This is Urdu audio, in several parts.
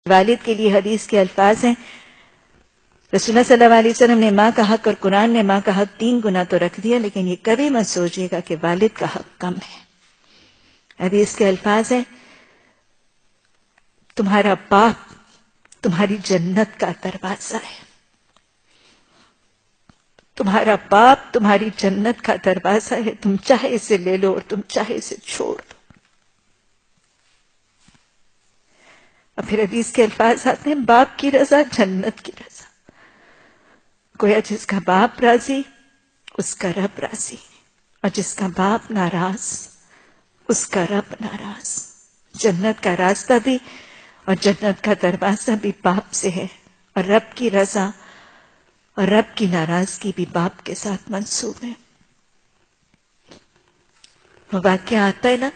والد کے لیے حدیث کے الفاظ ہیں، رسول اللہ صلی اللہ علیہ وسلم نے ماں کا حق اور قرآن نے ماں کا حق 3 گنا تو رکھ دیا، لیکن یہ کبھی مت سوچیے گا کہ والد کا حق کم ہے۔ حدیث کے الفاظ ہیں، تمہارا باپ تمہاری جنت کا دروازہ ہے، تمہارا باپ تمہاری جنت کا دروازہ ہے، تم چاہے اسے لے لو اور تم چاہے اسے چھوڑ دو۔ اور پھر حدیث کے الفاظ آتے ہیں، باپ کی رضا جنت کی رضا۔ گویا جس کا باپ راضی اس کا رب راضی، اور جس کا باپ ناراض اس کا رب ناراض۔ جنت کا راستہ بھی اور جنت کا دروازہ بھی باپ سے ہے، اور رب کی رضا اور رب کی ناراضگی بھی باپ کے ساتھ منسوب ہے۔ وہ واقعہ آتا ہے نا،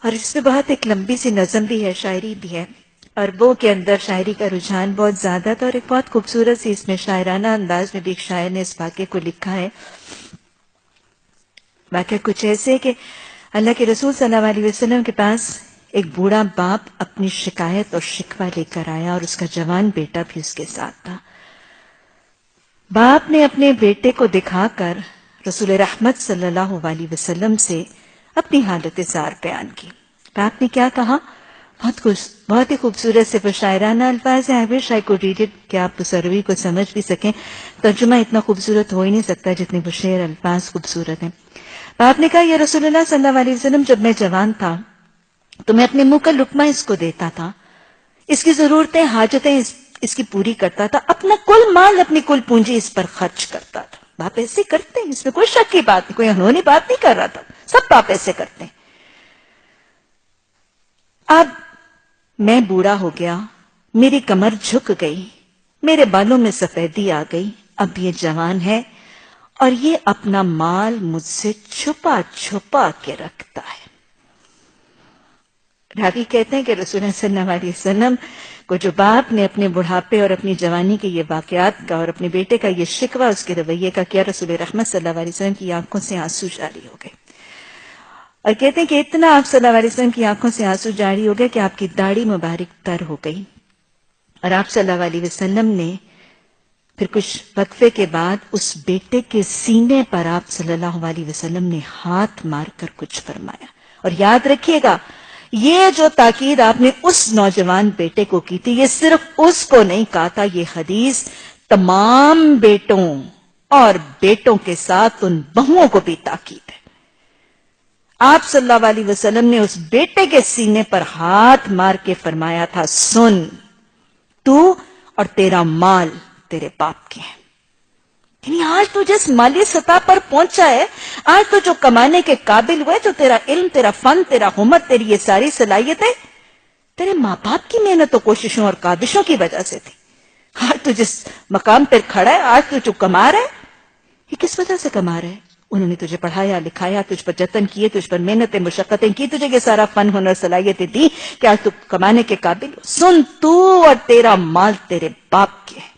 اور اس میں بہت ایک لمبی سی نظم بھی ہے، شاعری بھی ہے، عربوں کے اندر شاعری کا رجحان بہت زیادہ تھا، اور ایک بہت خوبصورت سی اس میں شاعرانہ انداز میں بھی ایک شاعر نے اس واقعے کو لکھا ہے۔ واقعہ کچھ ایسے کہ اللہ کے رسول صلی اللہ علیہ وسلم کے پاس ایک بوڑھا باپ اپنی شکایت اور شکوہ لے کر آیا، اور اس کا جوان بیٹا بھی اس کے ساتھ تھا۔ باپ نے اپنے بیٹے کو دکھا کر رسول رحمت صلی اللہ علیہ وسلم سے اپنی حالت زار بیان کی۔ باپ نے کیا کہا؟ بہت ہی خوبصورت سے شاعرانہ الفاظ ہیں۔ I wish I could read it کہ آپ اس عربی کو سمجھ بھی سکیں۔ ترجمہ اتنا خوبصورت ہو ہی نہیں سکتا جتنے وہ شعر الفاظ خوبصورت ہیں۔ باپ نے کہا، یا رسول اللہ صلی اللہ علیہ وسلم، جب میں جوان تھا تو میں اپنے منہ کا لقمہ اس کو دیتا تھا، اس کی ضرورتیں حاجتیں اس کی پوری کرتا تھا، اپنا کل مال اپنی کل پونجی اس پر خرچ کرتا تھا۔ باپ ایسے کرتے ہیں، اس میں کوئی شک کی بات نہیں، کوئی انہونی بات نہیں کر رہا تھا، سب باپ ایسے کرتے ہیں۔ اب میں بوڑھا ہو گیا، میری کمر جھک گئی، میرے بالوں میں سفیدی آ گئی، اب یہ جوان ہے اور یہ اپنا مال مجھ سے چھپا چھپا کے رکھتا ہے۔ راوی کہتے ہیں کہ رسول اللہ صلی اللہ علیہ وسلم کو جو باپ نے اپنے بڑھاپے اور اپنی جوانی کے یہ واقعات کا اور اپنے بیٹے کا یہ شکوہ اس کے رویے کا کیا، رسول رحمت صلی اللہ علیہ وسلم کی آنکھوں سے آنسو جاری ہو گئے، اور کہتے ہیں کہ اتنا آپ صلی اللہ علیہ وسلم کی آنکھوں سے آنسو جاری ہو گئے کہ آپ کی داڑھی مبارک تر ہو گئی، اور آپ صلی اللہ علیہ وسلم نے پھر کچھ وقفے کے بعد اس بیٹے کے سینے پر آپ صلی اللہ علیہ وسلم نے ہاتھ مار کر کچھ فرمایا۔ اور یاد رکھیے گا، یہ جو تاکید آپ نے اس نوجوان بیٹے کو کی تھی، یہ صرف اس کو نہیں کہا تھا، یہ حدیث تمام بیٹوں اور بیٹوں کے ساتھ ان بہوؤں کو بھی تاکید ہے۔ آپ صلی اللہ علیہ وسلم نے اس بیٹے کے سینے پر ہاتھ مار کے فرمایا تھا، سن، تو اور تیرا مال تیرے باپ کے ہیں۔ یعنی آج تو جس مالی سطح پر پہنچا ہے، آج تو جو کمانے کے قابل ہوئے، جو تیرا علم، تیرا فن، تیرا ہنر، تیری یہ ساری صلاحیتیں تیرے ماں باپ کی محنت و کوششوں اور کاوشوں کی وجہ سے تھی۔ آج تو جس مقام پر کھڑا ہے، آج تو جو کما رہا ہے، یہ کس وجہ سے کما رہا ہے؟ انہوں نے تجھے پڑھایا، لکھایا، تجھ پر جتن کیے، تجھ پر محنتیں، مشقتیں کی، تجھے یہ سارا فن، ہنر، صلاحیتیں دی کہ آج تو کمانے کے قابل ہو۔ سن، تو اور تیرا مال تیرے باپ کے ہے۔